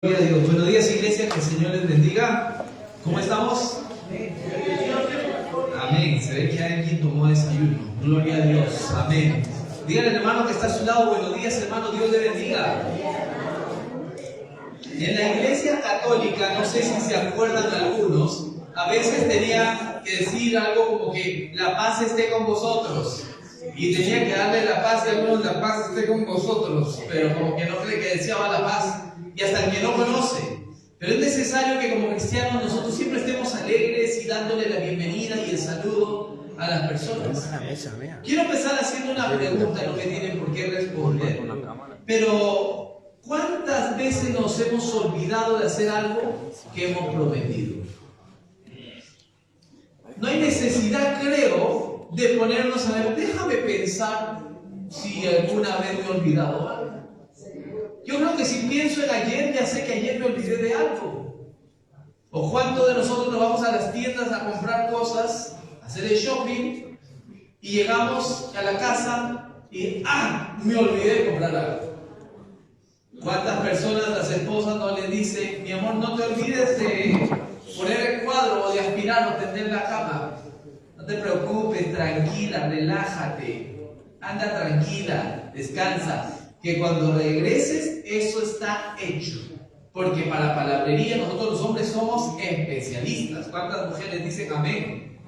Gloria a Dios. Buenos días, iglesia, que el Señor les bendiga. ¿Cómo estamos? Amén. Se ve que alguien tomó desayuno. Gloria a Dios. Amén. Dígale al hermano que está a su lado, buenos días, hermano, Dios le bendiga. En la iglesia católica, no sé si se acuerdan algunos, a veces tenía que decir algo como que la paz esté con vosotros. Y tenía que darle la paz y a algunos la paz esté con vosotros. Pero como que no cree que deseaba la paz. Y hasta el que no conoce. Pero es necesario que como cristianos nosotros siempre estemos alegres y dándole la bienvenida y el saludo a las personas. Quiero empezar haciendo una pregunta, no me tienen por qué responder. Pero, ¿cuántas veces nos hemos olvidado de hacer algo que hemos prometido? No hay necesidad, creo, de ponernos a ver, déjame pensar si alguna vez me he olvidado algo. Yo creo que si pienso en ayer, ya sé que ayer me olvidé de algo. ¿O cuántos de nosotros nos vamos a las tiendas a comprar cosas, a hacer el shopping, y llegamos a la casa y me olvidé de comprar algo? ¿Cuántas personas, las esposas, no le dicen, mi amor, no te olvides de poner el cuadro o de aspirar o tender la cama? No te preocupes, tranquila, relájate, anda tranquila, descansa. Que cuando regreses, eso está hecho. Porque para palabrería nosotros los hombres somos especialistas. ¿Cuántas mujeres dicen amén?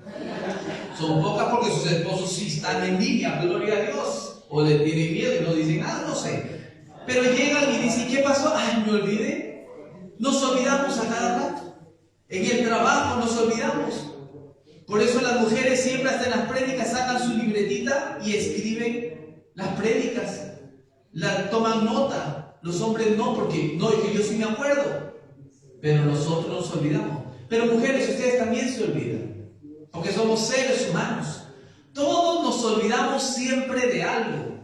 Son pocas porque sus esposos sí están en línea, gloria a Dios. O le tienen miedo y no dicen nada, no sé. Pero llegan y dicen, ¿qué pasó? Me olvidé. Nos olvidamos a cada rato. En el trabajo nos olvidamos. Por eso las mujeres siempre hasta en las prédicas sacan su libretita y escriben las prédicas. Toman nota, los hombres no, porque no, es que yo sí me acuerdo, pero nosotros nos olvidamos. Pero mujeres, ustedes también se olvidan, porque somos seres humanos. Todos nos olvidamos siempre de algo.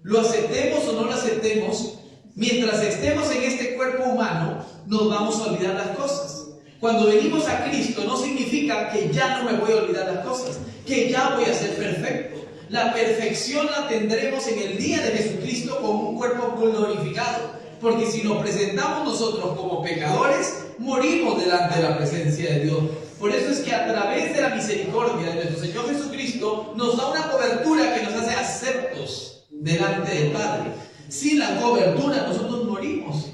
Lo aceptemos o no lo aceptemos, mientras estemos en este cuerpo humano, nos vamos a olvidar las cosas. Cuando venimos a Cristo, no significa que ya no me voy a olvidar las cosas, que ya voy a ser perfecto. La perfección la tendremos en el día de Jesucristo con un cuerpo glorificado. Porque si nos presentamos nosotros como pecadores, morimos delante de la presencia de Dios. Por eso es que a través de la misericordia de nuestro Señor Jesucristo nos da una cobertura que nos hace aceptos delante del Padre. Sin la cobertura nosotros morimos.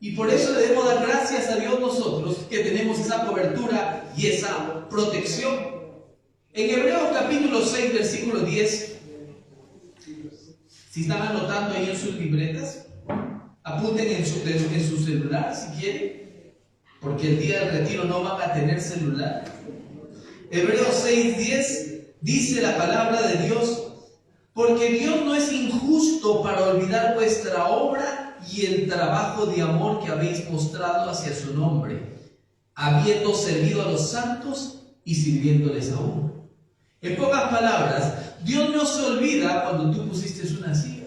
Y por eso le debemos dar gracias a Dios nosotros que tenemos esa cobertura y esa protección. En Hebreos capítulo 6, versículo 10, si están anotando ahí en sus libretas, apunten en su celular si quieren, porque el día del retiro no van a tener celular. Hebreos 6, 10 dice la palabra de Dios, porque Dios no es injusto para olvidar vuestra obra y el trabajo de amor que habéis mostrado hacia su nombre, habiendo servido a los santos y sirviéndoles aún. En pocas palabras, Dios no se olvida cuando tú pusiste una silla.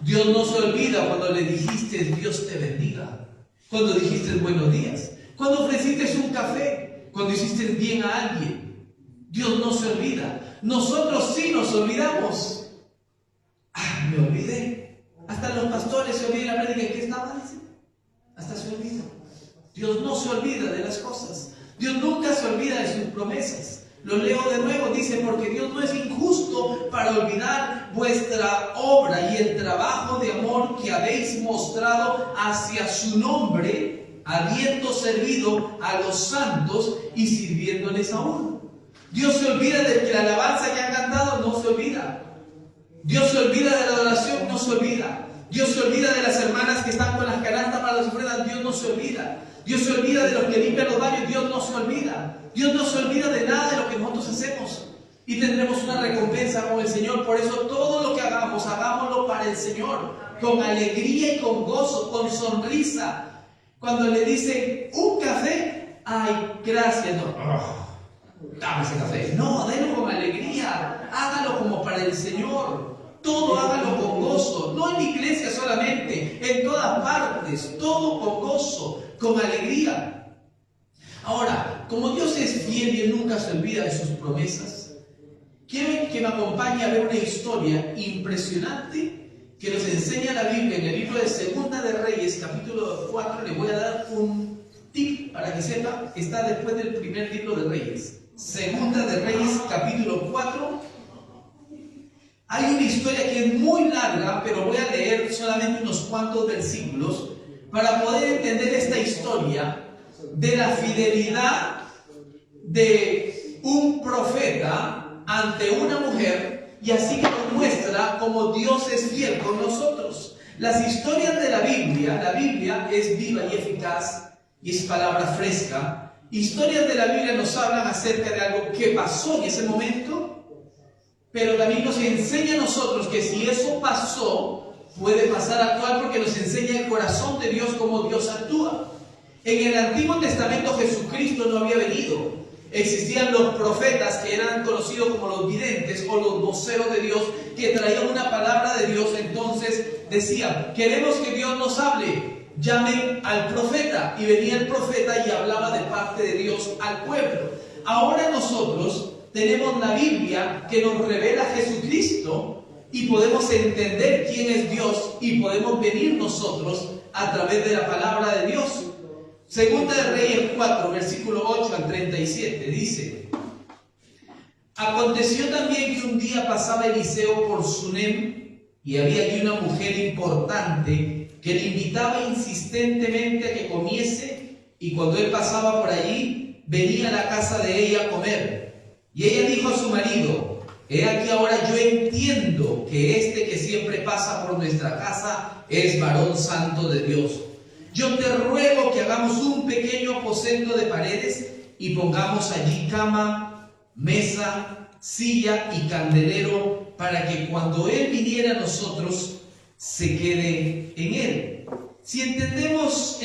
Dios no se olvida cuando le dijiste Dios te bendiga. Cuando dijiste buenos días. Cuando ofreciste un café. Cuando hiciste bien a alguien. Dios no se olvida. Nosotros sí nos olvidamos. Me olvidé. Hasta los pastores se olvidan la prédica. ¿Qué estaba diciendo? Hasta se olvida. Dios no se olvida de las cosas. Dios nunca se olvida de sus promesas. Lo leo de nuevo, dice, porque Dios no es injusto para olvidar vuestra obra y el trabajo de amor que habéis mostrado hacia su nombre, habiendo servido a los santos y sirviéndoles aún. Dios se olvida de que la alabanza que han cantado, no se olvida. Dios se olvida de la adoración, no se olvida. Dios se olvida de las hermanas que están con las canastas para las ofrendas, Dios no se olvida. Dios se olvida de los que limpian los baños, Dios no se olvida. Dios no se olvida de nada de lo que nosotros hacemos. Y tendremos una recompensa con el Señor. Por eso todo lo que hagamos, hagámoslo para el Señor. Con alegría y con gozo, con sonrisa. Cuando le dicen un café, gracias, no. Dame ese café. No, denlo con alegría. Hágalo como para el Señor. Todo hágalo con gozo. No en la iglesia solamente, en todas partes. Todo con gozo, con alegría. Ahora, como Dios es fiel y Él nunca se olvida de sus promesas, quiero que me acompañe a ver una historia impresionante que nos enseña la Biblia en el libro de Segunda de Reyes, capítulo 4, le voy a dar un tip para que sepa, está después del primer libro de Reyes. Segunda de Reyes, capítulo 4. Hay una historia que es muy larga, pero voy a leer solamente unos cuantos versículos para poder entender esta historia de la fidelidad de un profeta ante una mujer, y así que nos muestra cómo Dios es fiel con nosotros. Las historias de la Biblia es viva y eficaz y es palabra fresca. Historias de la Biblia nos hablan acerca de algo que pasó en ese momento, pero también nos enseña a nosotros que si eso pasó, puede pasar a actuar, porque nos enseña el corazón de Dios, cómo Dios actúa. En el Antiguo Testamento Jesucristo no había venido. Existían los profetas, que eran conocidos como los videntes o los voceros de Dios, que traían una palabra de Dios. Entonces decían: queremos que Dios nos hable, llamen al profeta. Y venía el profeta y hablaba de parte de Dios al pueblo. Ahora nosotros tenemos la Biblia, que nos revela a Jesucristo, y podemos entender quién es Dios, y podemos venir nosotros a través de la palabra de Dios. Segunda de Reyes 4, versículo 8 al 37, dice: aconteció también que un día pasaba Eliseo por Sunem, y había allí una mujer importante que le invitaba insistentemente a que comiese, y cuando él pasaba por allí, venía a la casa de ella a comer. Y ella dijo a su marido: he aquí ahora yo entiendo que este que siempre pasa por nuestra casa es varón santo de Dios. Yo te ruego que hagamos un pequeño aposento de paredes y pongamos allí cama, mesa, silla y candelero, para que cuando él viniera a nosotros se quede en él. Si entendamos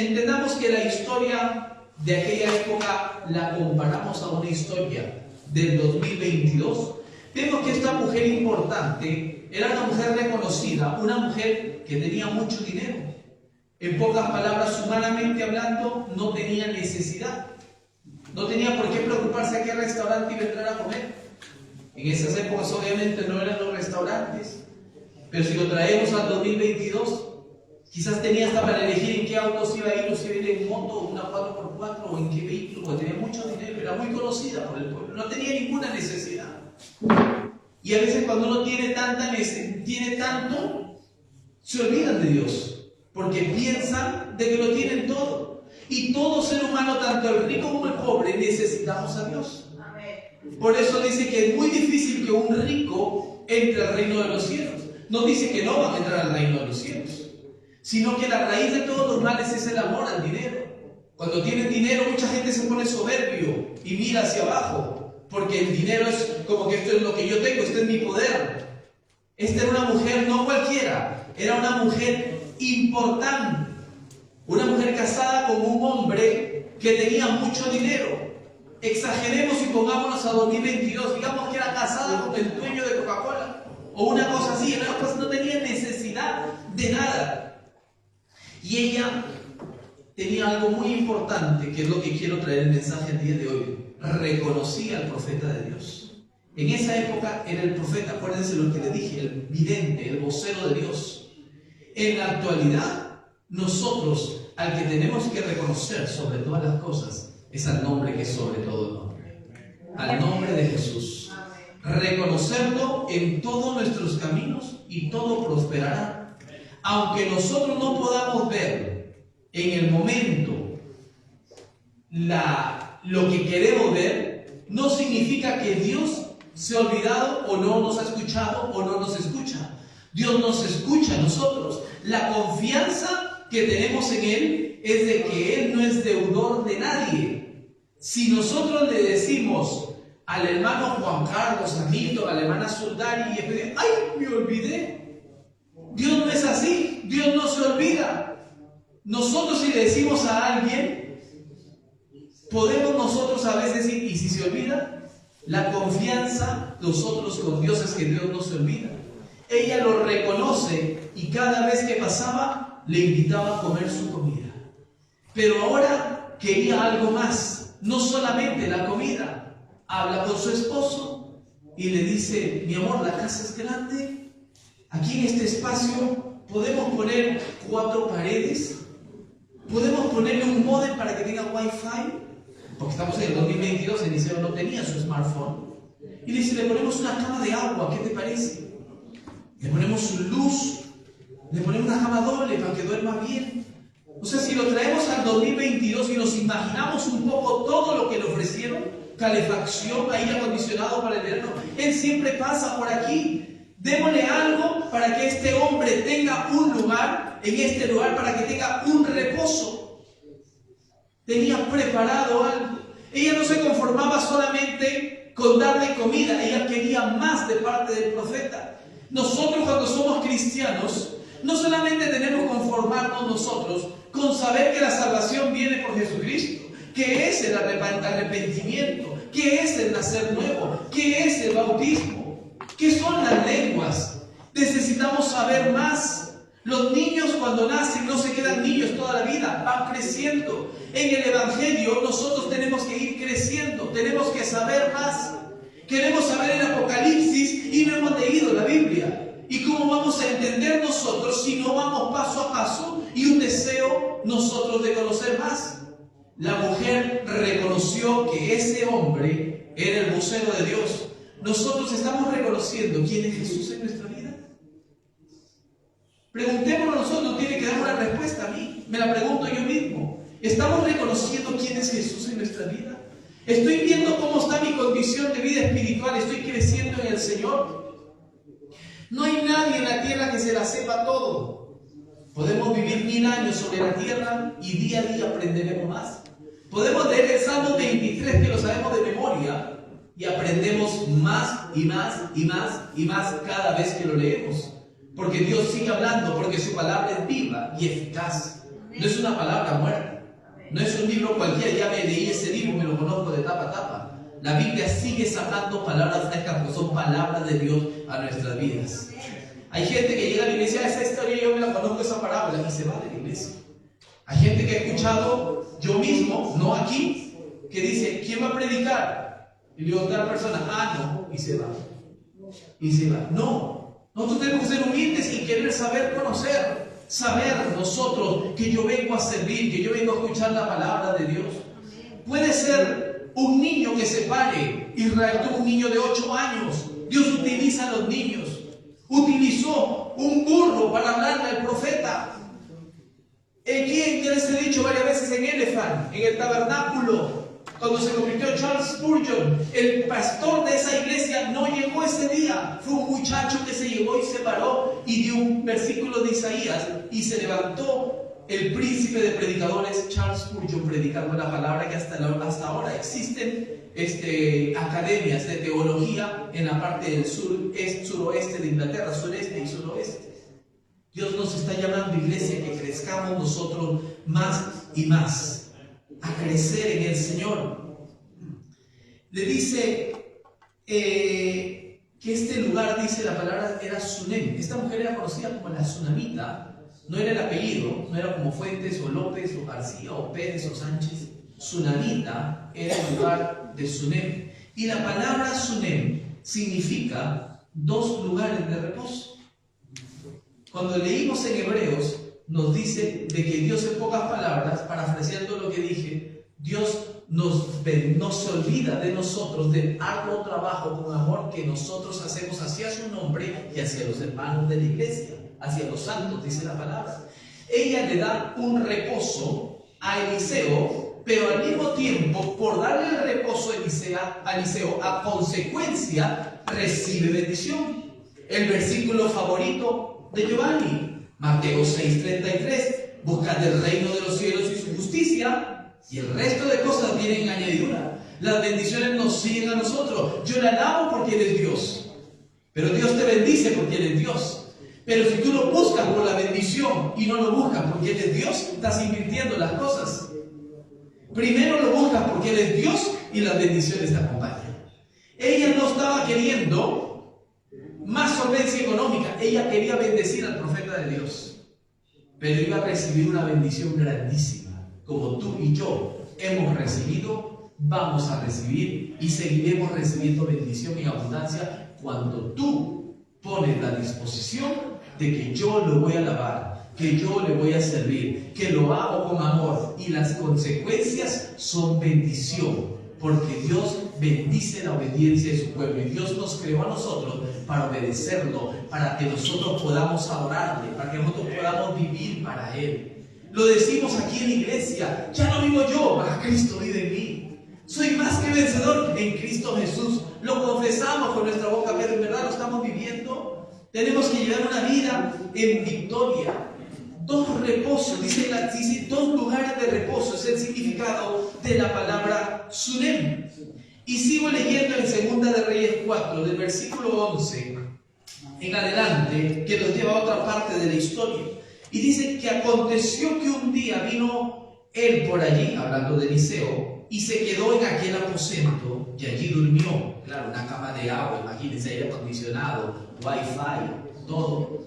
que la historia de aquella época la comparamos a una historia del 2022, vemos que esta mujer importante era una mujer reconocida, una mujer que tenía mucho dinero. En pocas palabras, humanamente hablando, no tenía necesidad. No tenía por qué preocuparse a qué restaurante iba a entrar a comer. En esas épocas obviamente no eran los restaurantes, pero si lo traemos al 2022, quizás tenía hasta para elegir en qué autos iba a ir, o si iba a ir en moto, o una 4x4, o en qué vehículo, porque tenía mucho dinero, era muy conocida por el pueblo, no tenía ninguna necesidad. Y a veces cuando uno tiene tanto, se olvidan de Dios, porque piensan de que lo tienen todo. Y todo ser humano, tanto el rico como el pobre, necesitamos a Dios. Por eso dice que es muy difícil que un rico entre al reino de los cielos. No dice que no van a entrar al reino de los cielos, sino que la raíz de todos los males es el amor al dinero. Cuando tienen dinero, mucha gente se pone soberbio y mira hacia abajo, porque el dinero es como que esto es lo que yo tengo, esto es mi poder. Esta era una mujer no cualquiera, era una mujer importante, una mujer casada con un hombre que tenía mucho dinero. Exageremos y pongámonos a 2022, digamos que era casada con el dueño de Coca-Cola o una cosa así, no tenía necesidad de nada. Y ella tenía algo muy importante, que es lo que quiero traer el mensaje el día de hoy. Reconocía al profeta de Dios. En esa época era el profeta, acuérdense lo que le dije, el vidente, el vocero de Dios. En la actualidad, nosotros al que tenemos que reconocer sobre todas las cosas es al nombre que es sobre todo nombre, al nombre de Jesús. Reconocerlo en todos nuestros caminos y todo prosperará. Aunque nosotros no podamos ver en el momento lo que queremos ver, no significa que Dios se ha olvidado o no nos ha escuchado o no nos escucha. Dios nos escucha a nosotros. La confianza que tenemos en Él es de que Él no es deudor de nadie. Si nosotros le decimos al hermano Juan Carlos, a Milton, a la hermana Soldari, y ¡ay, me olvidé! Dios no es así, Dios no se olvida. Nosotros, si le decimos a alguien, podemos nosotros a veces decir, ¿y si se olvida? La confianza nosotros con Dios es que Dios no se olvida. Ella lo reconoce y cada vez que pasaba le invitaba a comer su comida. Pero ahora quería algo más, no solamente la comida. Habla con su esposo y le dice, mi amor, la casa es grande, aquí en este espacio podemos poner 4 paredes, podemos ponerle un módem para que tenga wifi, porque estamos en el 2022, Eliseo no tenía su smartphone, y dice, le ponemos una cama de agua, ¿qué te parece? Le ponemos su luz, le ponemos una cama doble para que duerma bien. O sea, si lo traemos al 2022 y nos imaginamos un poco todo lo que le ofrecieron, calefacción, aire acondicionado para el verano, él siempre pasa por aquí. Démosle algo para que este hombre tenga un lugar, en este lugar, para que tenga un reposo. Tenía preparado algo. Ella no se conformaba solamente con darle comida, ella quería más de parte del profeta. Nosotros, cuando somos cristianos, no solamente tenemos que conformarnos nosotros con saber que la salvación viene por Jesucristo, que es el arrepentimiento, que es el nacer nuevo, que es el bautismo, que son las lenguas. Necesitamos saber más. Los niños cuando nacen no se quedan niños toda la vida, van creciendo. En el Evangelio nosotros tenemos que ir creciendo, tenemos que saber más. Queremos saber el Apocalipsis y no hemos leído la Biblia. ¿Y cómo vamos a entender nosotros si no vamos paso a paso y un deseo nosotros de conocer más? La mujer reconoció que ese hombre era el vocero de Dios. Nosotros estamos reconociendo quién es Jesús en nuestra vida. Preguntémonos nosotros, tiene que dar una respuesta a mí. Me la pregunto yo mismo. ¿Estamos reconociendo quién es Jesús en nuestra vida? ¿Estoy viendo cómo está mi condición de vida espiritual? ¿Estoy creciendo en el Señor? No hay nadie en la tierra que se la sepa todo. Podemos vivir 1000 años sobre la tierra y día a día aprenderemos más. Podemos leer el Salmo 23 que lo sabemos de memoria y aprendemos más y más y más y más cada vez que lo leemos. Porque Dios sigue hablando, porque su palabra es viva y eficaz. No es una palabra muerta. No es un libro cualquiera, ya me leí ese libro, me lo conozco de tapa a tapa. La Biblia sigue sacando palabras frescas, porque son palabras de Dios a nuestras vidas. Hay gente que llega a la iglesia, esa historia yo me la conozco, esa parábola, y se va de la iglesia. Hay gente que he escuchado, yo mismo, no aquí, que dice, ¿quién va a predicar? Y le digo a otra persona, no, y se va. Y se va. No, nosotros tenemos que ser humildes y querer saber conocer. Saber nosotros que yo vengo a servir, que yo vengo a escuchar la palabra de Dios. Puede ser un niño que se pare. Israel tuvo un niño de 8 años. Dios utiliza a los niños. Utilizó un burro para hablarle al profeta. ¿Quién? Ya les he dicho varias veces en Elephant, en el tabernáculo, cuando se convirtió Charles Spurgeon, el pastor de esa iglesia no llegó ese día. Fue un muchacho que se llegó y se paró y dio un versículo de Isaías y se levantó el príncipe de predicadores, Charles Spurgeon, predicando la palabra que hasta ahora existen academias de teología en la parte del suroeste de Inglaterra, sureste y suroeste. Dios nos está llamando, iglesia, que crezcamos nosotros más y más, a crecer en el Señor. Le dice que este lugar, dice la palabra, era Sunem. Esta mujer era conocida como la Sunamita. No era el apellido, no era como Fuentes o López o García o Pérez o Sánchez. Sunamita era el lugar de Sunem. Y la palabra Sunem significa 2 lugares de reposo. Cuando leímos en Hebreos, nos dice de que Dios, en pocas palabras, parafraseando lo que dije, Dios no se olvida de nosotros, del arduo trabajo con amor que nosotros hacemos hacia su nombre y hacia los hermanos de la iglesia, hacia los santos, dice la palabra. Ella le da un reposo a Eliseo, pero al mismo tiempo, por darle el reposo a Eliseo, a consecuencia, recibe bendición. El versículo favorito de Giovanni, Mateo 6:33, buscad el reino de los cielos y su justicia, y el resto de cosas vienen en añadidura. Las bendiciones nos siguen a nosotros. Yo la alabo porque Él es Dios, pero Dios te bendice porque Él es Dios. Pero si tú lo buscas por la bendición y no lo buscas porque Él es Dios, estás invirtiendo las cosas. Primero lo buscas porque Él es Dios y las bendiciones te acompañan. Ella no estaba queriendo más solvencia económica, ella quería bendecir al profeta de Dios, pero iba a recibir una bendición grandísima, como tú y yo hemos recibido, vamos a recibir y seguiremos recibiendo bendición en abundancia cuando tú pones la disposición de que yo lo voy a alabar, que yo le voy a servir, que lo hago con amor, y las consecuencias son bendición, porque Dios bendice la obediencia de su pueblo, y Dios nos creó a nosotros para obedecerlo, para que nosotros podamos adorarle, para que nosotros podamos vivir para Él. Lo decimos aquí en la iglesia: ya no vivo yo, mas Cristo vive en mí. Soy más que vencedor en Cristo Jesús. Lo confesamos con nuestra boca, pero en verdad lo estamos viviendo. Tenemos que llevar una vida en victoria. Dos reposos, dice dos lugares de reposo, es el significado de la palabra Sunem. Y sigo leyendo en 2 de Reyes 4, del versículo 11 en adelante, que nos lleva a otra parte de la historia. Y dice que aconteció que un día vino él por allí, hablando de Eliseo, y se quedó en aquel aposento y allí durmió. Claro, una cama de agua, imagínense, aire acondicionado, wifi, todo.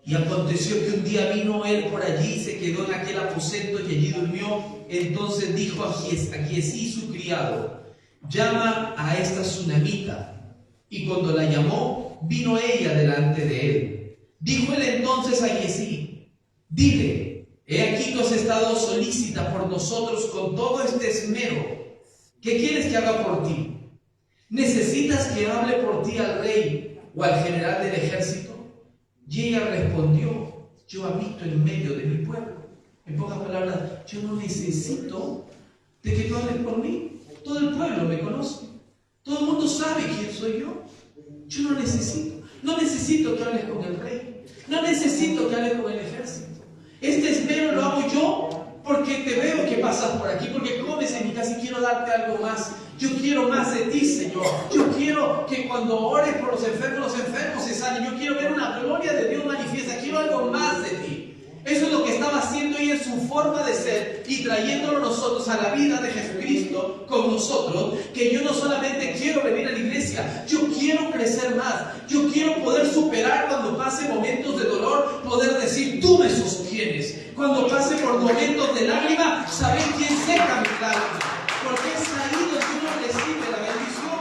Y aconteció que un día vino él por allí, se quedó en aquel aposento y allí durmió. Entonces dijo a Giesí su criado: llama a esta tsunamita. Y cuando la llamó, vino ella delante de él. Dijo él entonces a Giesí: dile, he aquí tú has estado solícita por nosotros con todo este esmero. ¿Qué quieres que haga por ti? ¿Necesitas que hable por ti al rey o al general del ejército? Y ella respondió: yo habito en medio de mi pueblo. En pocas palabras, yo no necesito de que tú hables por mí. Todo el pueblo me conoce. Todo el mundo sabe quién soy yo. Yo no necesito. No necesito que hables con el rey. No necesito que hables con el ejército. Este esmero lo hago yo porque te veo que pasas por aquí, porque comes en mi casa y quiero darte algo más. Yo quiero más de ti, Señor. Yo quiero que cuando ores por los enfermos se sanen. Yo quiero ver una gloria de Dios manifiesta. Quiero algo más de ti. Eso es lo que estaba haciendo ella en su forma de ser y trayéndolo nosotros a la vida de Jesucristo con nosotros. Que yo no solamente quiero venir a la iglesia, yo quiero crecer más. Yo quiero poder superar cuando pase momentos de dolor, poder decir: tú me sostienes. Cuando pase por momentos de lágrima, saber quién seca mis lágrimas. Porque es ahí donde uno recibe la bendición.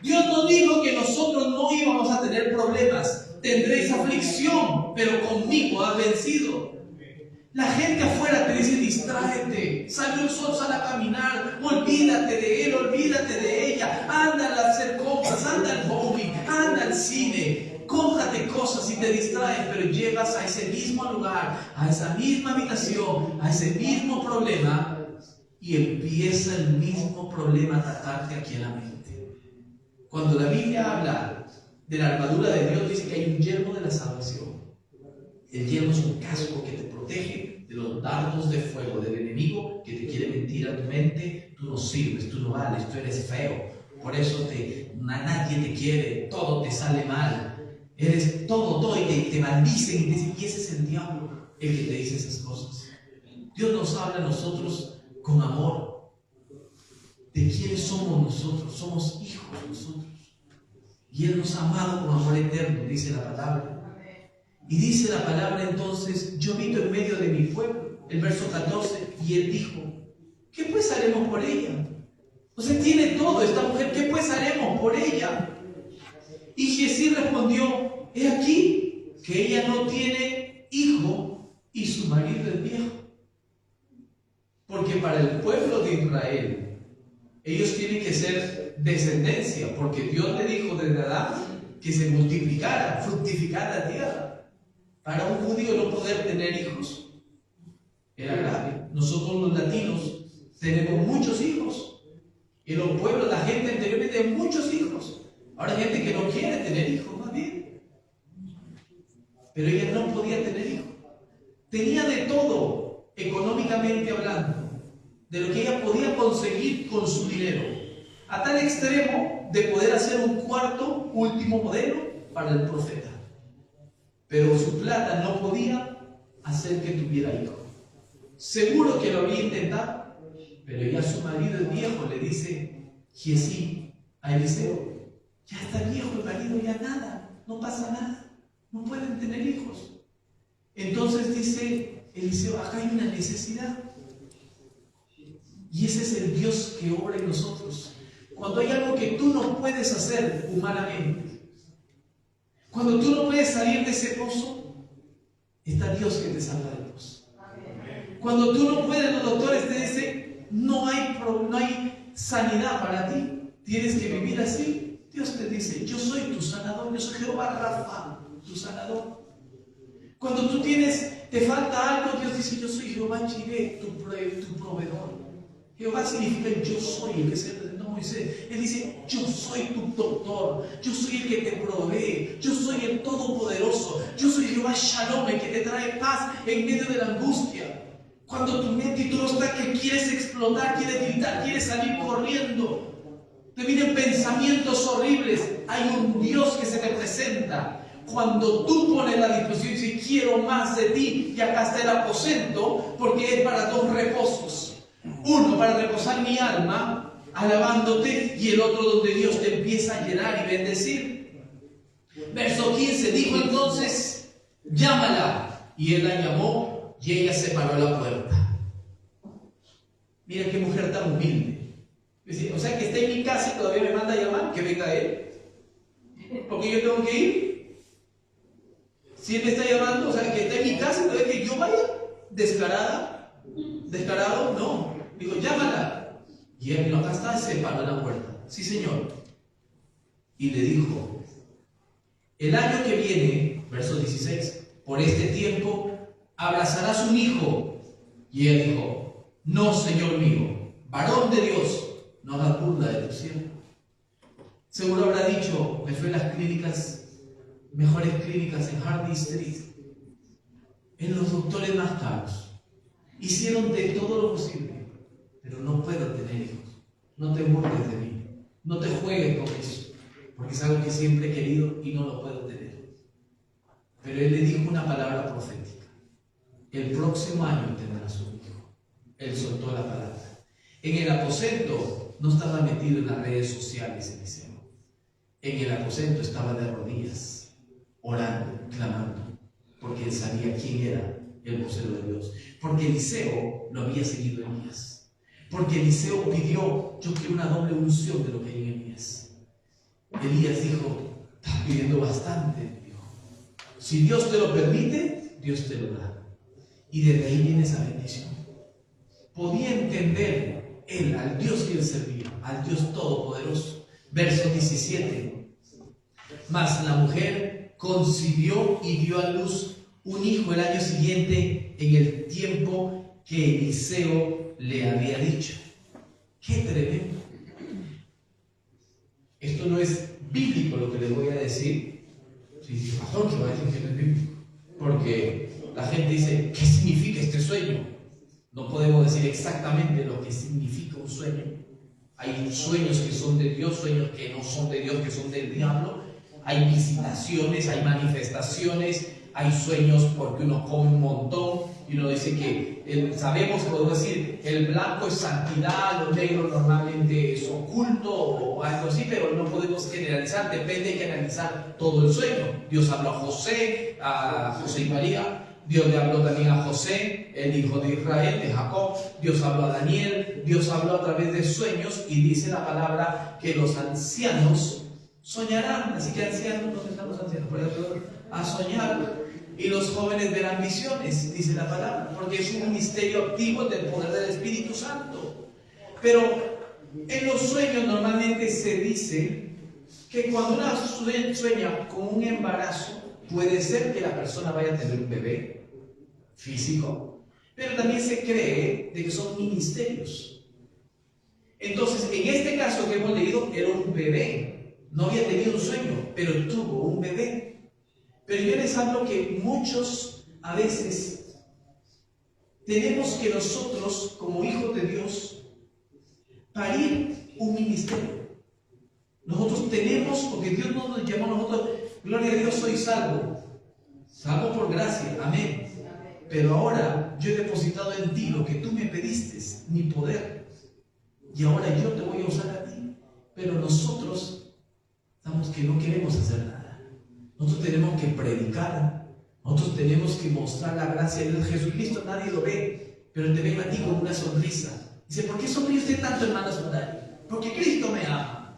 Dios nos dijo que nosotros no íbamos a tener problemas. Tendréis aflicción, pero conmigo has vencido. La gente afuera te dice: distráete, salió el sol, sal a caminar, olvídate de él, olvídate de ella, anda a hacer compras, anda al bowling, anda al cine, cómprate cosas y te distraes, pero llegas a ese mismo lugar, a esa misma habitación, a ese mismo problema, y empieza el mismo problema a atacarte aquí en la mente. Cuando la Biblia habla de la armadura de Dios, dice que hay un yelmo de la salvación. El yelmo es un casco que te protege de los dardos de fuego del enemigo que te quiere mentir a tu mente: tú no sirves, tú no vales, tú eres feo, por eso nadie te quiere, todo te sale mal, eres todo, y te maldicen y te dicen. Y ese es el diablo el que te dice esas cosas. Dios nos habla a nosotros con amor. ¿De quiénes somos nosotros? Somos hijos nosotros. Y Él nos ha amado con amor eterno, dice la palabra. Y dice la palabra entonces: yo habito en medio de mi pueblo. El verso 14, y Él dijo: ¿qué pues haremos por ella? O sea, tiene todo esta mujer, ¿qué pues haremos por ella? Y Giesí respondió: he aquí que ella no tiene hijo y su marido es viejo. Porque para el pueblo de Israel, ellos tienen que ser descendencia, porque Dios le dijo desde Adán que se multiplicara, fructificara la tierra. Para un judío no poder tener hijos era grave. Nosotros los latinos tenemos muchos hijos. En los pueblos, la gente anteriormente tenía muchos hijos. Ahora hay gente que no quiere tener hijos, más bien. Pero ella no podía tener hijos. Tenía de todo, económicamente hablando, de lo que ella podía conseguir con su dinero, a tal extremo de poder hacer un cuarto último modelo para el profeta. Pero su plata no podía hacer que tuviera hijo. Seguro que lo había intentado, pero ya su marido es viejo, le dice Giesí a Eliseo: ya está viejo el marido, ya nada, no pasa nada, no pueden tener hijos. Entonces dice Eliseo: acá hay una necesidad. Y ese es el Dios que obra en nosotros. Cuando hay algo que tú no puedes hacer humanamente, Cuando tú no puedes salir de ese pozo, está Dios que te salva del pozo. Cuando tú no puedes, los doctores te dicen, no hay sanidad para ti, tienes que vivir así. Dios te dice, yo soy tu sanador, yo soy Jehová Rafa, tu sanador. Cuando tú te falta algo, Dios dice, yo soy Jehová Jireh, tu proveedor. Jehová significa yo soy, el que se presentó a Moisés. Él dice, yo soy tu doctor, yo soy el que te provee, yo soy el todopoderoso, yo soy Jehová Shalom, el que te trae paz en medio de la angustia. Cuando tu mente y todo está que quieres explotar, quieres gritar, quieres salir corriendo, te vienen pensamientos horribles, hay un Dios que se te presenta. Cuando tú pones la disposición y dices, quiero más de ti, y acá está el aposento, porque es para dos reposos. Uno, para reposar mi alma, alabándote, y el otro donde Dios te empieza a llenar y bendecir. Verso 15, dijo entonces, llámala. Y él la llamó, y ella se paró a la puerta. Mira qué mujer tan humilde. O sea, que está en mi casa y todavía me manda a llamar, que venga él. Porque yo tengo que ir. Si él me está llamando, o sea, que está en mi casa y todavía que yo vaya, descarado, no. Digo, llámala. Y él, acá está, se paró a la puerta. Sí, señor. Y le dijo, el año que viene, verso 16, por este tiempo, abrazarás un hijo. Y él dijo, no, Señor mío, varón de Dios, no hagas burla de tu siervo. Seguro habrá dicho, me fue a las clínicas, mejores clínicas en Hardy Street, en los doctores más caros. Hicieron de todo lo posible, pero no puedo tener hijos. No te burles de mí, no te juegues con eso, porque es algo que siempre he querido y no lo puedo tener. Pero él le dijo una palabra profética: el próximo año tendrás un hijo. Él soltó la palabra. En el aposento no estaba metido en las redes sociales, Eliseo. En el aposento estaba de rodillas, orando, clamando, porque él sabía quién era el vocero de Dios. Porque Eliseo lo había seguido en Elías. Porque Eliseo pidió, yo quiero una doble unción de lo que hay en Elías. Elías dijo, estás pidiendo bastante. Dijo, si Dios te lo permite, Dios te lo da. Y desde ahí viene esa bendición. Podía entender él al Dios que él servía, al Dios todopoderoso. Verso 17. Mas la mujer concibió y dio a luz un hijo el año siguiente, en el tiempo que Eliseo le había dicho. ¡Qué tremendo! Esto no es bíblico lo que les voy a decir. Sí, pastor, que va a decir que no es bíblico. Porque la gente dice, ¿qué significa este sueño? No podemos decir exactamente lo que significa un sueño. Hay sueños que son de Dios, sueños que no son de Dios, que son del diablo. Hay visitaciones, hay manifestaciones, hay sueños porque uno come un montón y uno dice que sabemos, podemos decir, el blanco es santidad, lo negro normalmente es oculto o algo así, pero no podemos generalizar, depende, hay que analizar todo el sueño. Dios habló a José y María. Dios le habló también a José, el hijo de Israel, de Jacob. Dios habló a Daniel. Dios habló a través de sueños y dice la palabra que los ancianos soñarán. Así que ancianos, ¿dónde están los ancianos? Por ejemplo, a soñar. Y los jóvenes verán visiones, dice la palabra, porque es un ministerio activo del poder del Espíritu Santo. Pero en los sueños normalmente se dice que cuando una sueña con un embarazo, puede ser que la persona vaya a tener un bebé físico, pero también se cree de que son ministerios. Entonces, en este caso que hemos leído, era un bebé. No había tenido un sueño, pero tuvo un bebé. Pero yo les hablo que muchos, a veces, tenemos que nosotros, como hijos de Dios, parir un ministerio. Nosotros tenemos, porque Dios no nos llamó a nosotros, gloria a Dios, soy salvo. Salvo por gracia, amén. Pero ahora yo he depositado en ti lo que tú me pediste, mi poder. Y ahora yo te voy a usar a ti. Pero nosotros estamos que no queremos hacer nada. Nosotros tenemos que predicar. Nosotros tenemos que mostrar la gracia de Dios. Jesucristo nadie lo ve, pero te ve a ti con una sonrisa. Dice, ¿por qué sonríe usted tanto, hermano Sondari? Porque Cristo me ama.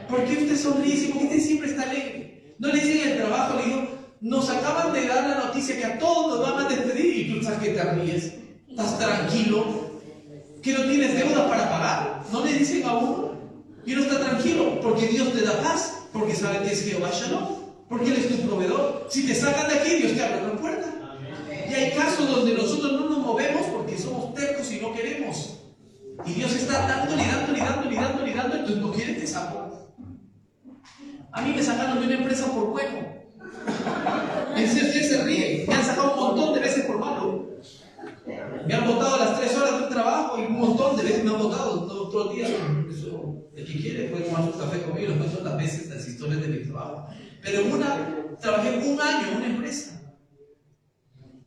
¿Por qué usted sonríe? ¿Por qué usted siempre está alegre? No le dicen en el trabajo, le digo, nos acaban de dar la noticia que a todos nos van a despedir y tú sabes que te ríes, estás tranquilo, que no tienes deudas para pagar. No le dicen a uno y uno está tranquilo porque Dios te da paz, porque sabe que es Jehová Shalom, porque Él es tu proveedor. Si te sacan de aquí, Dios te abre una puerta. Y hay casos donde nosotros no nos movemos porque somos tercos y no queremos. Y Dios está dándole, entonces no quiere, te saco. A mí me sacaron de una empresa por bueno. En serio, ustedes se ríen. Me han sacado un montón de veces por malo. Me han botado las 3 horas de trabajo y un montón de veces me han botado todos los días. Eso, el que quiere puede tomar un café conmigo, les cuento las veces, las historias de mi trabajo. Pero trabajé 1 año en una empresa.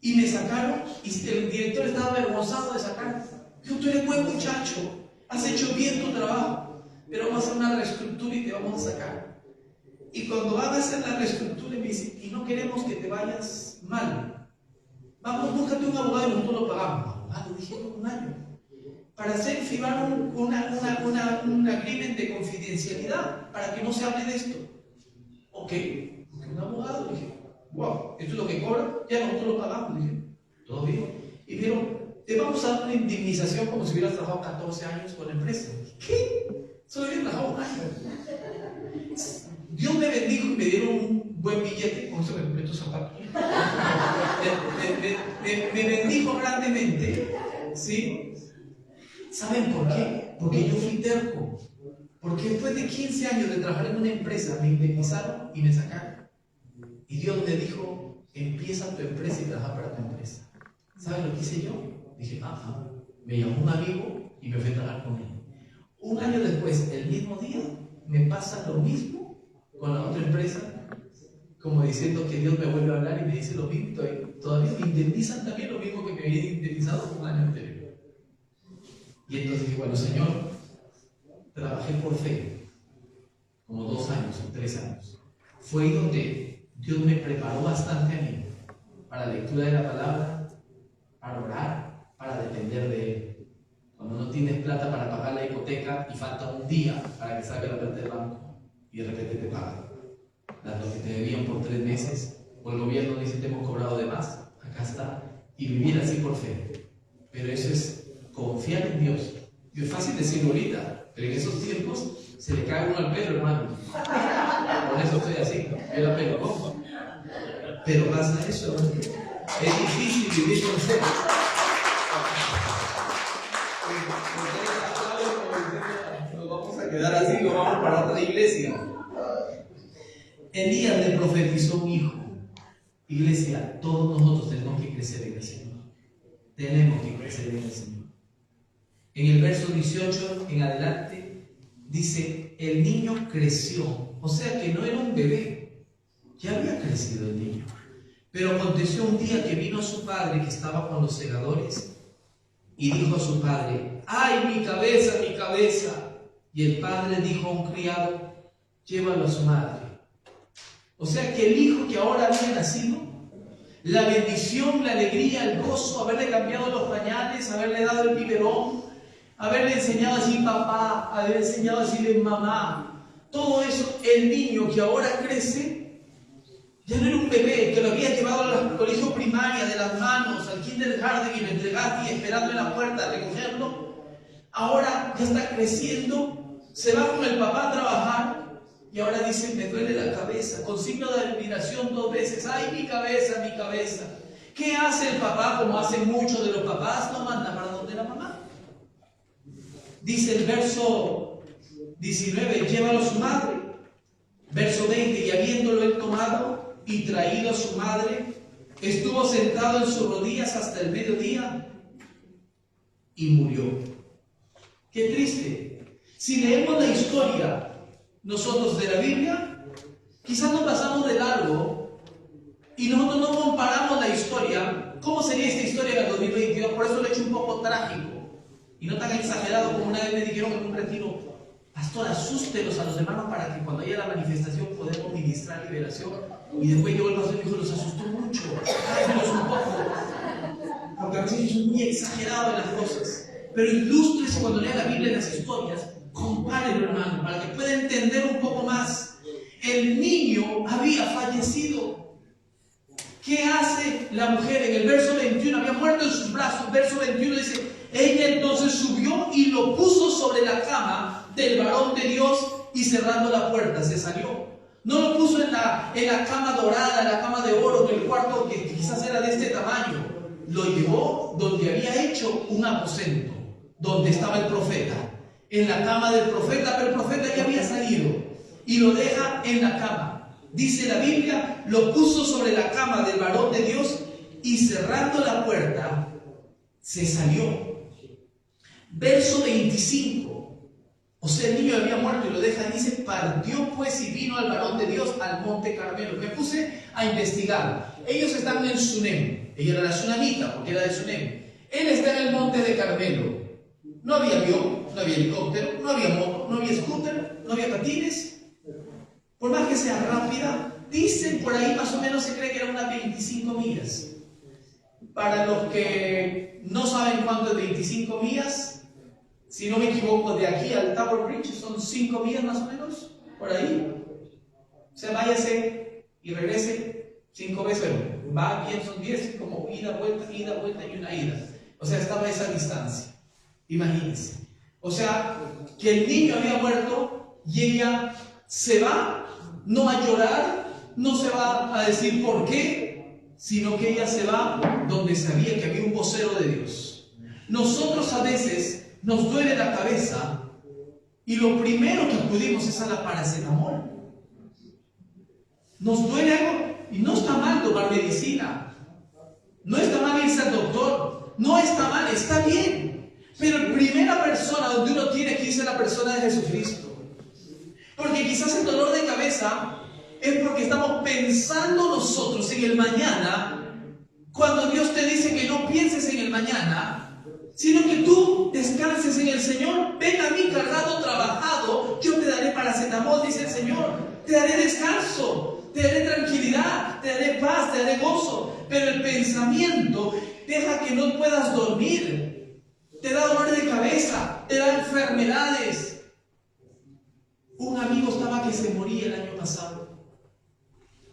Y me sacaron, y el director estaba avergonzado de sacarme. Dijo, tú eres buen muchacho, has hecho bien tu trabajo, pero vamos a hacer una reestructura y te vamos a sacar. Y cuando van a hacer la reestructura, me dicen, y no queremos que te vayas mal. Vamos, búscate un abogado y nosotros lo pagamos. Abogado, dije, 1 año. Para hacer firmar un agreement de confidencialidad, para que no se hable de esto. Ok, porque un abogado, dije, wow, esto es lo que cobra, ya nosotros lo pagamos. Dije, todo bien. Y dijeron, te vamos a dar una indemnización como si hubieras trabajado 14 años con la empresa. ¿Qué? Solo había trabajado 1 año. Dios me bendijo y me dieron un buen billete, con eso me compré tus zapatos. Me bendijo grandemente, ¿sí? ¿Saben por qué? Porque yo fui terco. Porque después de 15 años de trabajar en una empresa, me indemnizaron y me sacaron. Y Dios me dijo, empieza tu empresa y trabaja para tu empresa. ¿Saben lo que hice yo? Dije, me llamó un amigo y me fui a trabajar con él. 1 año después, el mismo día, me pasa lo mismo con la otra empresa, como diciendo que Dios me vuelve a hablar y me dice lo mismo, todavía me indemnizan también lo mismo que me habían indemnizado 1 año anterior. Y entonces dije, bueno, Señor, trabajé por fe, como 2 años o 3 años. Fue ahí donde Dios me preparó bastante a mí para la lectura de la palabra, para orar, para depender de Él. Cuando no tienes plata para pagar la hipoteca y falta un día para que salga la plata del banco y de repente te pagan lo que te debían por 3 meses, o el gobierno dice te hemos cobrado de más, acá está, y vivir así por fe. Pero eso es confiar en Dios. Y es fácil decirlo ahorita, pero en esos tiempos se le cae uno al pelo, hermano. Por eso estoy así, yo la pelo cojo. Pero pasa eso, hermano. Es difícil vivir con fe. Nos vamos a quedar así, nos vamos para otra iglesia. Elías le profetizó un hijo. Iglesia, todos nosotros tenemos que crecer en el Señor. Tenemos que crecer en el Señor. En el verso 18 en adelante dice, el niño creció. O sea que no era un bebé, ya había crecido el niño. Pero aconteció un día que vino su padre que estaba con los segadores y dijo a su padre, ¡ay, mi cabeza, mi cabeza! Y el padre dijo a un criado, llévalo a su madre. O sea que el hijo que ahora había nacido, la bendición, la alegría, el gozo, haberle cambiado los pañales, haberle dado el biberón, haberle enseñado a decir papá, haberle enseñado a decirle mamá, todo eso, el niño que ahora crece, ya no era un bebé que lo había llevado al colegio primaria de las manos, al kindergarten y lo entregaste y esperando en la puerta a recogerlo. Ahora ya está creciendo, se va con el papá a trabajar y ahora dice, me duele la cabeza, con signo de admiración 2 veces, ¡ay, mi cabeza, mi cabeza! ¿Qué hace el papá como hacen muchos de los papás? Lo manda para donde la mamá. Dice el verso 19, llévalo a su madre. Verso 20, y habiéndolo él tomado y traído a su madre, estuvo sentado en sus rodillas hasta el mediodía y murió. Qué triste. Si leemos la historia nosotros de la Biblia, quizás nos pasamos de largo y nosotros no comparamos la historia. ¿Cómo sería esta historia en el 2022? Por eso lo he hecho un poco trágico y no tan exagerado como una vez me dijeron en un retiro, pastor, asústelos a los hermanos para que cuando haya la manifestación podamos ministrar liberación. Y después llegó el pastor y me dijo, los asustó mucho, tráimelos un poco, porque a veces son muy exagerados en las cosas. Pero ilústrese cuando lea la Biblia en las historias, compárenlo, hermano, para que pueda entender un poco más. el niño había fallecido. ¿Qué hace la mujer? En el verso 21, había muerto en sus brazos. Verso 21 dice, ella entonces subió y lo puso sobre la cama del varón de Dios y cerrando la puerta se salió. No lo puso en la cama dorada, en la cama de oro, en el cuarto que quizás era de este tamaño. Lo llevó donde había hecho un aposento, donde estaba el profeta. En la cama del profeta, pero el profeta ya había salido. Y lo deja en la cama. Dice la Biblia, lo puso sobre la cama del varón de Dios y cerrando la puerta, se salió. Verso 25. O sea, el niño había muerto y lo deja, dice, partió pues y vino al varón de Dios al monte Carmelo. Me puse a investigar. Ellos están en Sunem. Ella era la sunamita porque era de Sunem. Él está en el monte de Carmelo. No había avión, no había helicóptero, no había moto, no había scooter, no había patines. Por más que sea rápida, dicen por ahí más o menos se cree que eran unas 25 millas. Para los que no saben cuánto es 25 millas, si no me equivoco, de aquí al Tower Bridge son 5 millas más o menos, por ahí. O sea, váyase y regrese 5 veces, bueno, va bien, son 10, como ida, vuelta y una ida. O sea, estaba a esa distancia. Imagínense. O sea, que el niño había muerto y ella se va, no a llorar, no se va a decir por qué, sino que ella se va donde sabía que había un vocero de Dios. Nosotros a veces nos duele la cabeza y lo primero que acudimos es a la paracetamol. Nos duele algo y no está mal tomar medicina, no está mal irse al doctor, no está mal, está bien. Pero la primera persona donde uno tiene que irse es la persona de Jesucristo. Porque quizás el dolor de cabeza es porque estamos pensando nosotros en el mañana, cuando Dios te dice que no pienses en el mañana, sino que tú descanses en el Señor. Ven a mí cargado, trabajado, yo te daré paracetamol, dice el Señor. Te daré descanso, te daré tranquilidad, te daré paz, te daré gozo. Pero el pensamiento deja que no puedas dormir, te da dolor de cabeza, te da enfermedades. Un amigo estaba que se moría el año pasado.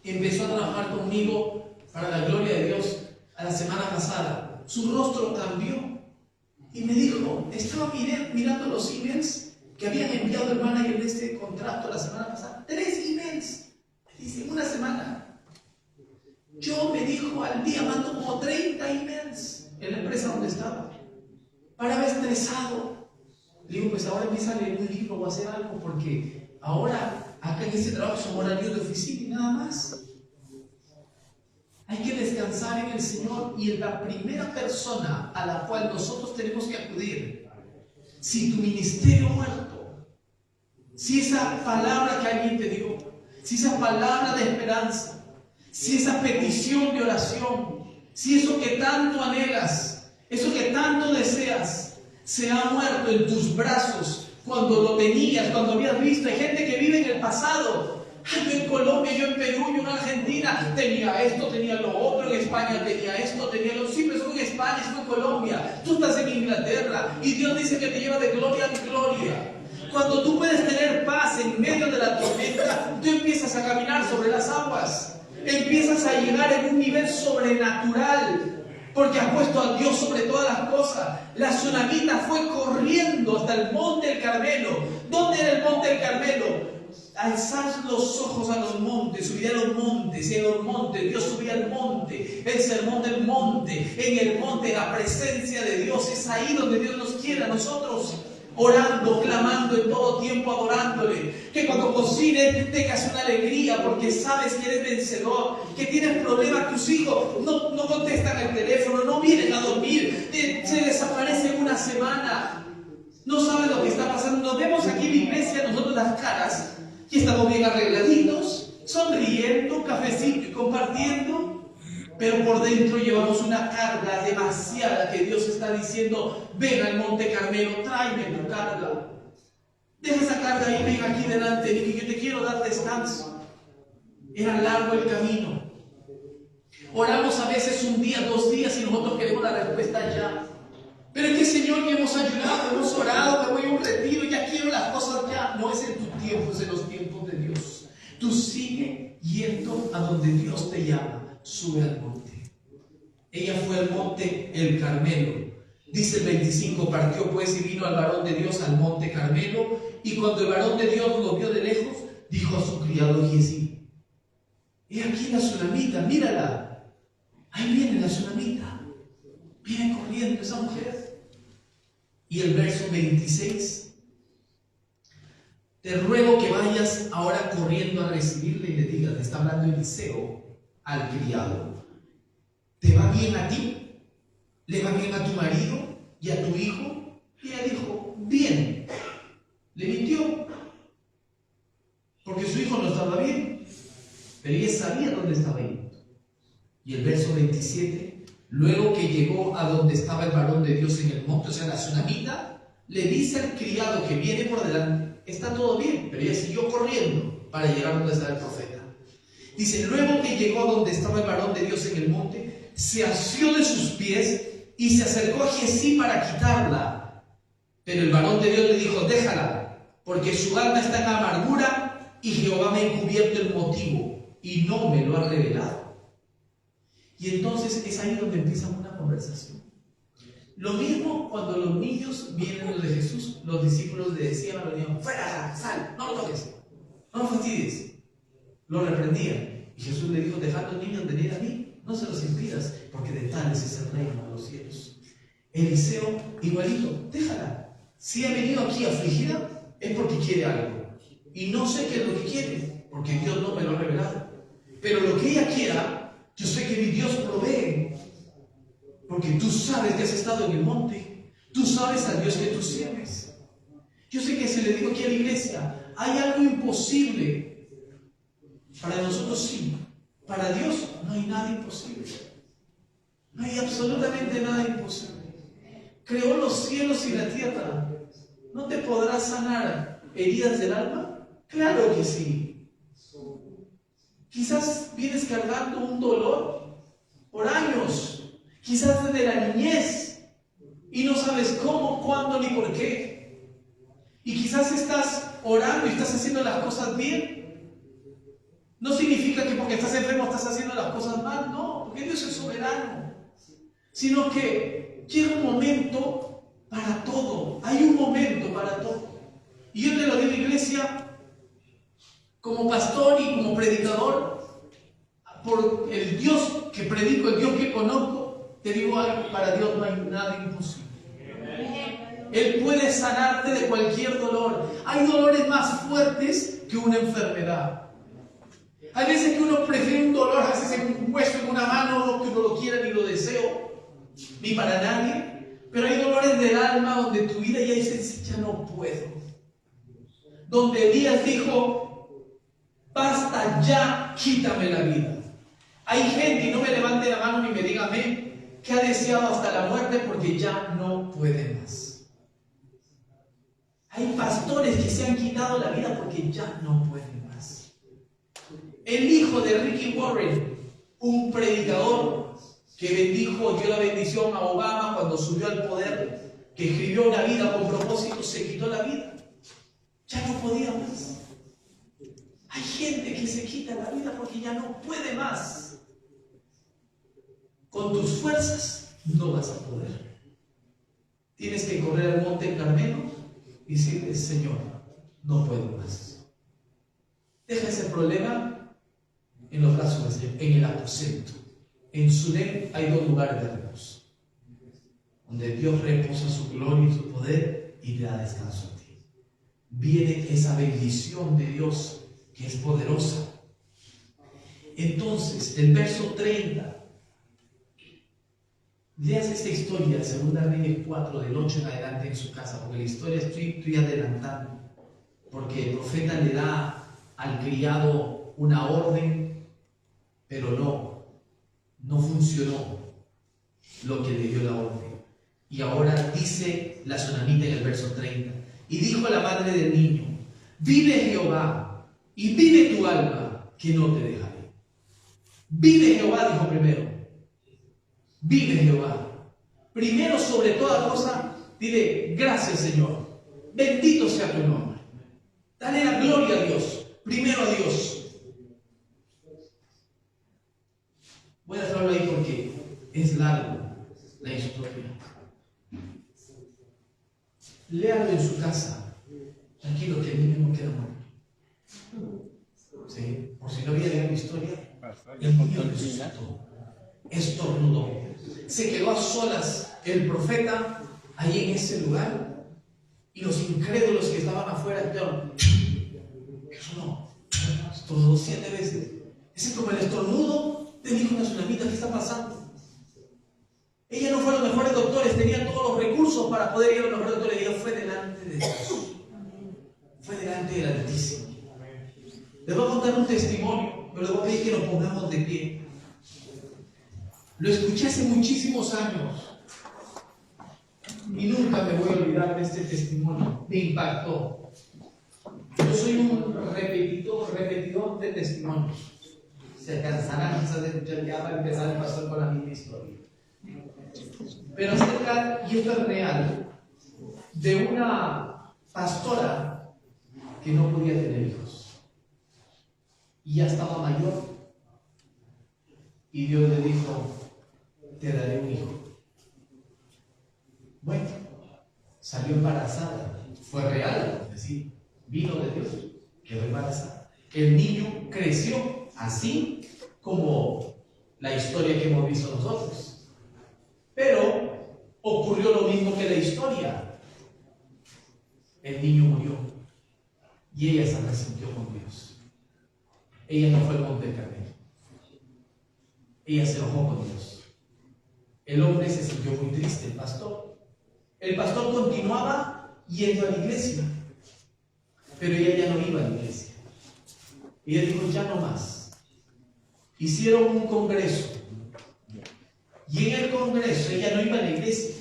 Empezó a trabajar conmigo para la gloria de Dios a la semana pasada. Su rostro cambió y me dijo, estaba mirando los emails que habían enviado el manager de este contrato la semana pasada. 3 emails. Dice, en una semana. Yo, me dijo, al día mando como 30 emails en la empresa donde estaba. Paraba estresado. Le digo, pues ahora empieza a leer un libro o a hacer algo, porque ahora, acá en este trabajo son horarios de oficina y nada más. Hay que descansar en el Señor, y la primera persona a la cual nosotros tenemos que acudir, si tu ministerio ha muerto, si esa palabra que alguien te dio, si esa palabra de esperanza, si esa petición de oración, si eso que tanto anhelas, eso que tanto deseas, se ha muerto en tus brazos cuando lo tenías, cuando habías visto. Hay gente que vive en el pasado. Yo en Colombia, yo en Perú, yo en Argentina tenía esto, tenía lo otro, en España tenía esto, tenía lo otro. Sí, pero eso fue en España, eso fue en Colombia. Tú estás en Inglaterra y Dios dice que te lleva de gloria en gloria. Cuando tú puedes tener paz en medio de la tormenta, tú empiezas a caminar sobre las aguas, empiezas a llegar en un nivel sobrenatural, porque has puesto a Dios sobre todas las cosas. La tsunamita fue corriendo hasta el monte del Carmelo. ¿Dónde era el monte del Carmelo? Alzad los ojos a los montes, subid a los montes, y en los montes, Dios subía al monte, el sermón del monte, en el monte, la presencia de Dios, es ahí donde Dios nos quiere a nosotros, orando, clamando en todo tiempo, adorándole. Que cuando cocines tengas una alegría porque sabes que eres vencedor. Que tienes problemas, tus hijos no contestan el teléfono, no vienen a dormir, se desaparecen una semana, no saben lo que está pasando. Nos vemos aquí en la iglesia, nosotros las caras, y estamos bien arregladitos, sonriendo, cafecito y compartiendo, pero por dentro llevamos una carga demasiada que Dios está diciendo, ven al monte Carmelo, tráeme tu carga. Deja esa carga ahí, ven aquí delante de mí, que te quiero dar descanso. Era largo el camino. Oramos a veces un día, 2 días, y nosotros queremos la respuesta ya. Pero es que, Señor, ya hemos ayunado, hemos orado, me voy a un retiro, ya quiero las cosas ya. No es en tu tiempo, es en los tiempos de Dios. Tú sigue yendo a donde Dios te llama. Sube al monte. Ella fue al monte el Carmelo. Dice el 25, partió pues y vino al varón de Dios al monte Carmelo, y cuando el varón de Dios lo vio de lejos, dijo a su criado Giezi: he aquí la sunamita, mírala. Ahí viene la sunamita. Viene corriendo esa mujer. Y el verso 26, te ruego que vayas ahora corriendo a recibirle y le digas, le está hablando Eliseo al criado: ¿te va bien a ti? ¿Le va bien a tu marido y a tu hijo? Y ella dijo: bien. Le mintió, porque su hijo no estaba bien, pero ella sabía dónde estaba yendo. Y el verso 27, luego que llegó a donde estaba el varón de Dios en el monte, o sea, la sunamita, le dice al criado que viene por delante: está todo bien, pero ella siguió corriendo para llegar donde estaba el profeta. Dice: luego que llegó a donde estaba el varón de Dios en el monte, se asió de sus pies y se acercó a Giezi para quitarla. Pero el varón de Dios le dijo: déjala, porque su alma está en amargura y Jehová me ha encubierto el motivo y no me lo ha revelado. Y entonces es ahí donde empieza una conversación. Lo mismo cuando los niños vienen de Jesús, los discípulos le decían a los niños: fuera, sal, no lo toques, no lo fastidies. Lo reprendían. Y Jesús le dijo: dejad a los niños venir a mí, no se los impidas, porque de tales es el reino de los cielos. Eliseo, igualito, déjala. Si ha venido aquí afligida, es porque quiere algo. Y no sé qué es lo que quiere, porque Dios no me lo ha revelado. Pero lo que ella quiera, yo sé que mi Dios provee. Porque tú sabes que has estado en el monte. Tú sabes al Dios que tú sirves. Yo sé que si le digo aquí a la iglesia, hay algo imposible. Para nosotros sí. Para Dios no hay nada imposible. No hay absolutamente nada imposible. Creó los cielos y la tierra. ¿No te podrá sanar heridas del alma? Claro que sí. Quizás vienes cargando un dolor por años, quizás desde la niñez, y no sabes cómo, cuándo ni por qué. Y quizás estás orando y estás haciendo las cosas bien. No significa que porque estás enfermo estás haciendo las cosas mal, no, porque Dios es soberano. Sino que llega un momento para todo, hay un momento para todo. Y yo te lo digo, iglesia, como pastor y como predicador, por el Dios que predico, el Dios que conozco, te digo algo: para Dios no hay nada imposible. Él puede sanarte de cualquier dolor. Hay dolores más fuertes que una enfermedad. Hay veces que uno prefiere un dolor, a veces en un hueso, en una mano, que uno lo quiera ni lo deseo, ni para nadie. Pero hay dolores del alma donde tu vida ya dice: ya no puedo. Donde Elías dijo: basta ya, quítame la vida. Hay gente, y no me levante la mano ni me diga amén, que ha deseado hasta la muerte porque ya no puede más. Hay pastores que se han quitado la vida porque ya no pueden más. El hijo de Ricky Warren, un predicador que bendijo, dio la bendición a Obama cuando subió al poder, que escribió una vida con propósito, se quitó la vida. Ya no podía más. Hay gente que se quita la vida porque ya no puede más. Con tus fuerzas no vas a poder. Tienes que correr al monte Carmelo y decirle: Señor, no puedo más. Deja ese problema en los brazos del Señor, en el aposento. En Sunem hay 2 lugares de reposo, donde Dios reposa su gloria y su poder y te da descanso a ti. Viene esa bendición de Dios que es poderosa. Entonces, el verso 30, leas esta historia, 2 Reyes 4, del 8 en adelante en su casa, porque la historia estoy adelantando, porque el profeta le da al criado una orden, pero no funcionó lo que le dio la orden. Y ahora dice la sunamita en el verso 30: y dijo la madre del niño: vive Jehová y vive tu alma, que no te dejaré. Vive Jehová, dijo primero. Vive Jehová. Primero, sobre toda cosa, dile: gracias, Señor. Bendito sea tu nombre. Dale la gloria a Dios. Primero a Dios. Voy a dejarlo ahí porque es largo la historia. Léalo en su casa. Tranquilo, que el niño no queda muerto. ¿Sí? Por si no había leído la historia, el niño resucitó, estornudó. Se quedó a solas el profeta ahí en ese lugar. Y los incrédulos que estaban afuera dijeron: eso no, estornudó 7 veces. Ese es como el estornudo del hijo de una tsunamita. ¿Qué está pasando? Ella no fue a los mejores doctores, tenía todos los recursos para poder ir a los mejores doctores. Ella fue delante de Dios, fue delante del Altísimo. Les voy a contar un testimonio, pero les voy a pedir que nos pongamos de pie. Lo escuché hace muchísimos años y nunca me voy a olvidar de este testimonio. Me impactó. Yo soy un repetidor de testimonios. Se cansarán quizás de escuchar, ya va a empezar el pastor con la misma historia. Pero acerca, y esto es real, de una pastora que no podía tener hijos y ya estaba mayor, y Dios le dijo: te daré un hijo. Bueno, salió embarazada, fue real, es decir, vino de Dios, quedó embarazada. El niño creció así como la historia que hemos visto nosotros. Pero ocurrió lo mismo que la historia. El niño murió y ella se resintió con Dios. Ella no fue al monte del Carmelo. Ella se enojó con Dios. El hombre se sintió muy triste, el pastor. El pastor continuaba yendo a la iglesia, pero ella ya no iba a la iglesia. Ella dijo: ya no más. Hicieron un congreso. Y en el congreso ella no iba a la iglesia,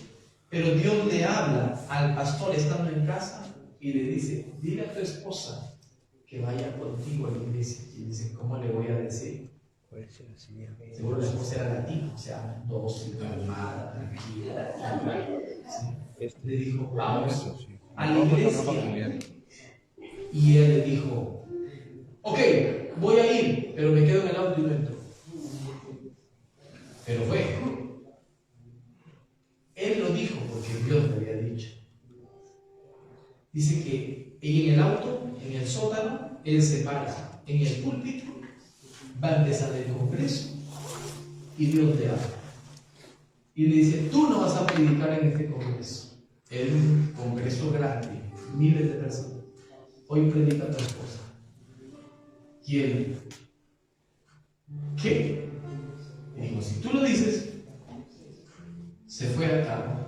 pero Dios le habla al pastor estando en casa y le dice: dile a tu esposa que vaya contigo a la iglesia. Y dice: ¿cómo le voy a decir? Seguro la esposa era latina, o sea, dócil, calmada, tranquila. ¿Sí? Le dijo: vamos a la iglesia. Y él le dijo: ok, voy a ir, pero me quedo en el auto y no entro. Pero fue. Él lo dijo porque Dios le había dicho. Dice que ella en el auto, en el sótano, él se para en el púlpito, va a empezar el congreso y Dios le habla. Y le dice: tú no vas a predicar en este congreso. Es un congreso grande, miles de personas. Hoy predica tu esposa. Y él: ¿qué? Y dijo: si tú lo dices. Se fue al carro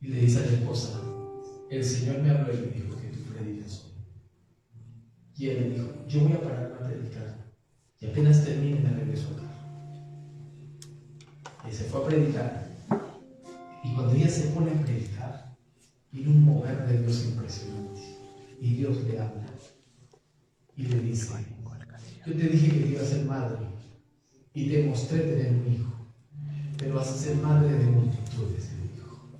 y le dice a la esposa: el Señor me habló y me dijo que tú predicas hoy. Y él le dijo: yo voy a pararme a predicar y apenas termine me regreso al carro. Y se fue a predicar. Y cuando ella se pone a predicar, viene un mover de Dios impresionante. Y Dios le habla y le dice: yo te dije que te iba a ser madre y te mostré tener un hijo, pero vas a ser madre de multitudes, le dijo.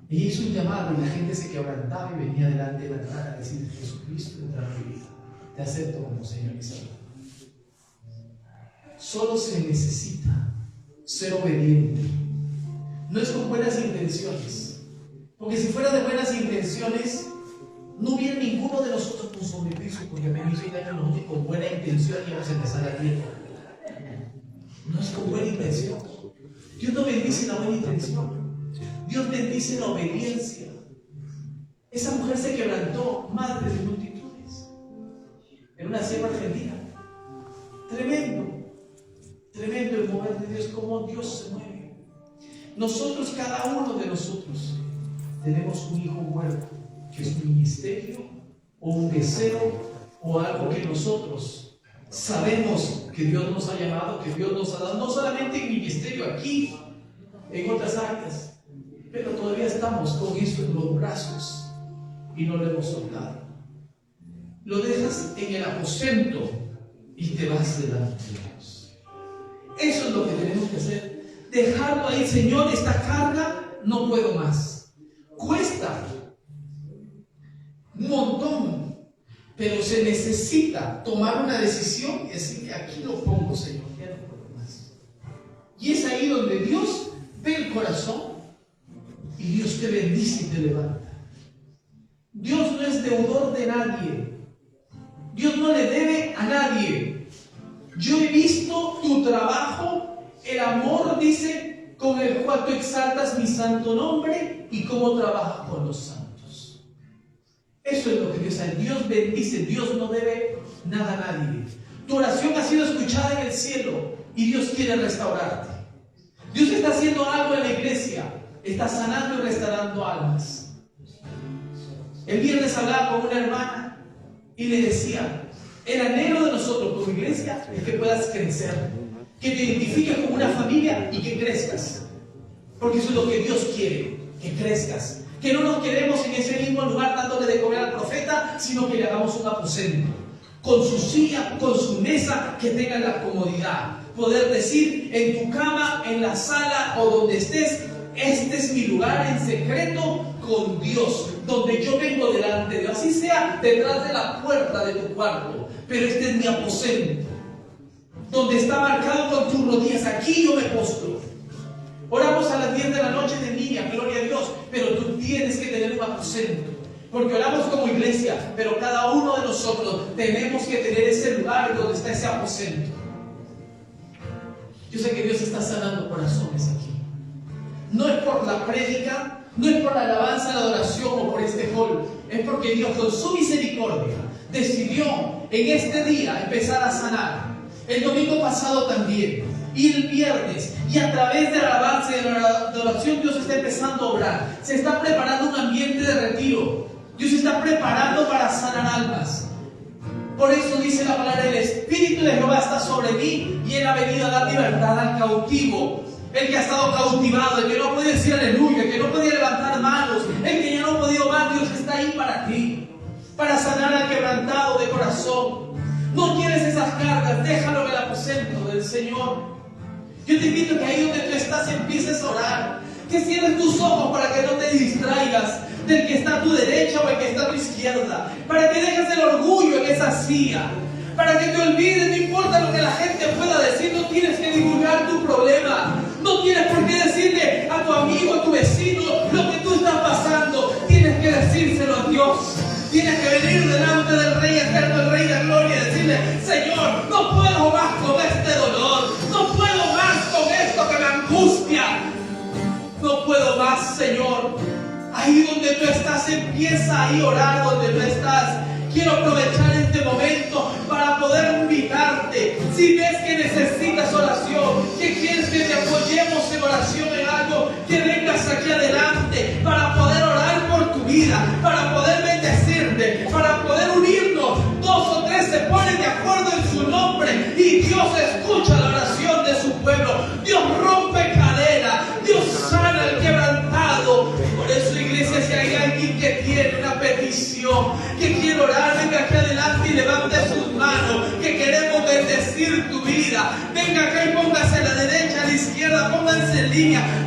Ella hizo un llamado y la gente se quebrantaba y venía delante de la entrada a decir: Jesucristo, entra en mi vida, te acepto como Señor y Salvador. Solo se necesita ser obediente. No es con buenas intenciones, porque si fuera de buenas intenciones no hubiera ninguno de nosotros con sobrepeso, porque me hizo daño nosotros con buena intención y vamos a empezar a tiempo. No es con buena intención. Dios no bendice la buena intención. Dios bendice la obediencia. Esa mujer se quebrantó, madre de multitudes, en una sierva argentina. Tremendo, tremendo el mover de Dios, cómo Dios se mueve. Nosotros, cada uno de nosotros, tenemos un hijo huérfano, que es un ministerio o un deseo o algo que nosotros sabemos que Dios nos ha llamado, que Dios nos ha dado, no solamente en ministerio aquí, en otras áreas, pero todavía estamos con eso en los brazos y no lo hemos soltado. Lo dejas en el aposento y te vas delante de Dios. Eso es lo que tenemos que hacer, dejarlo ahí. Señor, esta carga no puedo más, cuesta un montón, Pero se necesita tomar una decisión y decir, aquí lo pongo, Señor, ya no puedo más. Y es ahí donde Dios ve el corazón y Dios te bendice y te levanta. Dios no es deudor de nadie. Dios no le debe a nadie. Yo he visto tu trabajo, el amor, dice, con el cual tú exaltas mi santo nombre y cómo trabajas con los santos. Eso es lo que Dios hace. Dios bendice, Dios no debe nada a nadie. Tu oración ha sido escuchada en el cielo y Dios quiere restaurarte. Dios está haciendo algo en la iglesia, está sanando y restaurando almas. El viernes hablaba con una hermana y le decía, el anhelo de nosotros como iglesia es que puedas crecer, que te identifiques como una familia y que crezcas. Porque eso es lo que Dios quiere, que crezcas. Que no nos quedemos en ese mismo lugar dándole de comer al profeta, sino que le hagamos un aposento, con su silla, con su mesa, que tenga la comodidad. Poder decir en tu cama, en la sala o donde estés, este es mi lugar en secreto con Dios, donde yo vengo delante de Dios, así sea detrás de la puerta de tu cuarto, pero este es mi aposento, donde está marcado con tus rodillas, aquí yo me postro. Oramos a las 10 de la noche de niña, gloria a Dios, pero tú tienes que tener un aposento, porque oramos como iglesia, pero cada uno de nosotros tenemos que tener ese lugar donde está ese aposento. Yo sé que Dios está sanando corazones aquí. No es por la prédica, no es por la alabanza, la adoración o por este hall. Es porque Dios con su misericordia decidió en este día empezar a sanar. El domingo pasado también. Y el viernes. Y a través de la alabanza y de la adoración Dios está empezando a obrar. Se está preparando un ambiente de retiro. Dios está preparando para sanar almas. Por eso dice la palabra, el Espíritu de Jehová está sobre mí y Él ha venido a dar libertad al cautivo. El que ha estado cautivado, el que no puede decir aleluya, el que no podía levantar manos, el que ya no ha podido más, Dios está ahí para ti, para sanar al quebrantado de corazón. No quieres esas cargas, déjalo en el aposento del Señor. Yo te invito a que ahí donde tú estás empieces a orar, que cierres tus ojos para que no te distraigas del que está a tu derecha o el que está a tu izquierda, para que dejes el orgullo en esa silla, para que te olvides, no importa lo que la gente pueda decir, no tienes que divulgar tu problema, no tienes por qué decirle a tu amigo, a tu vecino lo que tú estás pasando, tienes que decírselo a Dios, tienes que venir delante del Rey eterno, el Rey de gloria, y decirle, Señor, no puedo más con este dolor, no puedo más con esto que me angustia, no puedo más, Señor. Ahí donde tú estás, empieza ahí a orar donde tú estás. Quiero aprovechar este momento para poder invitarte. Si ves que necesitas oración, que quieres que te apoyemos en oración en algo, que vengas aquí adelante para poder orar por tu vida, para poder bendecirte, para poder unirnos. 2 o 3 se ponen de acuerdo en su nombre y Dios escucha la oración de su pueblo. Dios rompe cadenas, Dios sana al quebrantado. Por eso, iglesia, si hay alguien que tiene una petición, que quiere orar, venga aquí adelante y levante sus manos, que queremos bendecir tu vida. Venga acá y póngase a la derecha, a la izquierda, pónganse en línea.